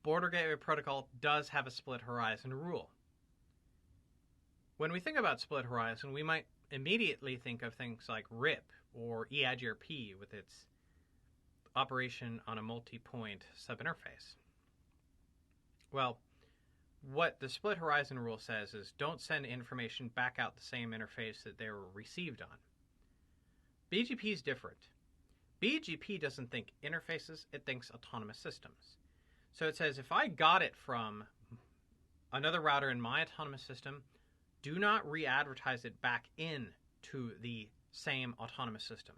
Border Gateway Protocol does have a split horizon rule. When we think about split horizon, we might immediately think of things like RIP or iGRP with its operation on a multi-point subinterface. Well, what the split horizon rule says is don't send information back out the same interface that they were received on. BGP is different. BGP doesn't think interfaces, it thinks autonomous systems. So it says if I got it from another router in my autonomous system, do not re-advertise it back in to the same autonomous system.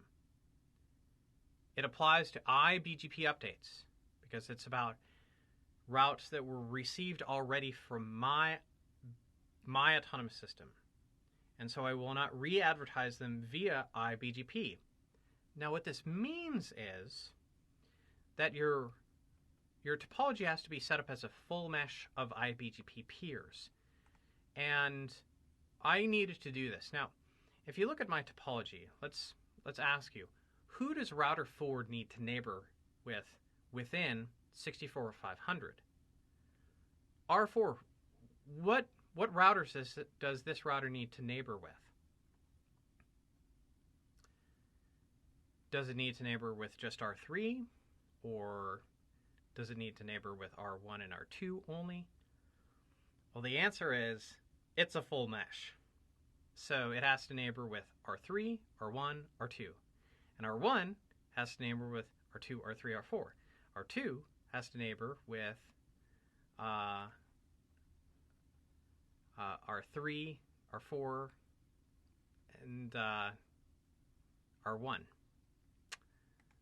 It applies to iBGP updates because it's about routes that were received already from my autonomous system. And so I will not re-advertise them via iBGP. Now what this means is that your topology has to be set up as a full mesh of iBGP peers. And I needed to do this. Now, if you look at my topology, let's ask you, who does router forward need to neighbor with within 64.500? R4, what routers does this router need to neighbor with? Does it need to neighbor with just R3? Or does it need to neighbor with R1 and R2 only? Well, the answer is it's a full mesh. So it has to neighbor with R3, R1, R2. And R1 has to neighbor with R2, R3, R4. R2 has to neighbor with R3, R4, and R1.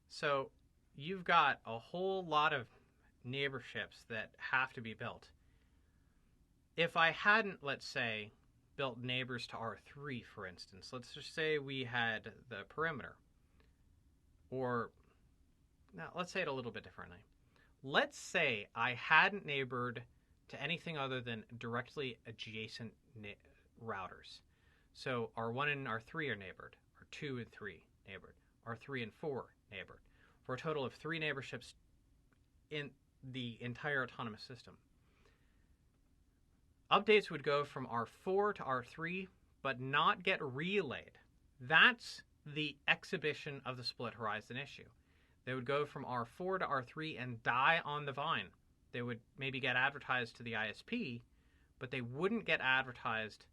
So you've got a whole lot of neighborships that have to be built. If I hadn't, let's say, built neighbors to R3, for instance, let's just say we had the perimeter. Or, now let's say it a little bit differently. Let's say I hadn't neighbored to anything other than directly adjacent routers. So R1 and R3 are neighbored, R2 and 3 neighbored, R3 and 4 neighbored, for a total of 3 neighborships in the entire autonomous system. Updates would go from R4 to R3, but not get relayed. That's the exhibition of the split horizon issue. They would go from R4 to R3 and die on the vine. They would maybe get advertised to the ISP, but they wouldn't get advertised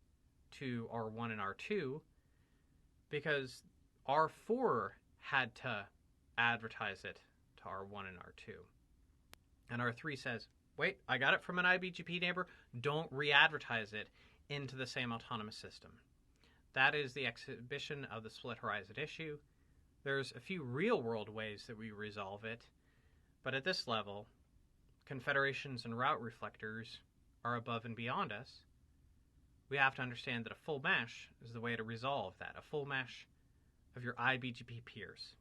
to R1 and R2 because R4 had to advertise it to R1 and R2. And R3 says, wait, I got it from an iBGP neighbor, don't re-advertise it into the same autonomous system. That is the exhibition of the split horizon issue. There's a few real-world ways that we resolve it, but at this level, confederations and route reflectors are above and beyond us. We have to understand that a full mesh is the way to resolve that, a full mesh of your iBGP peers.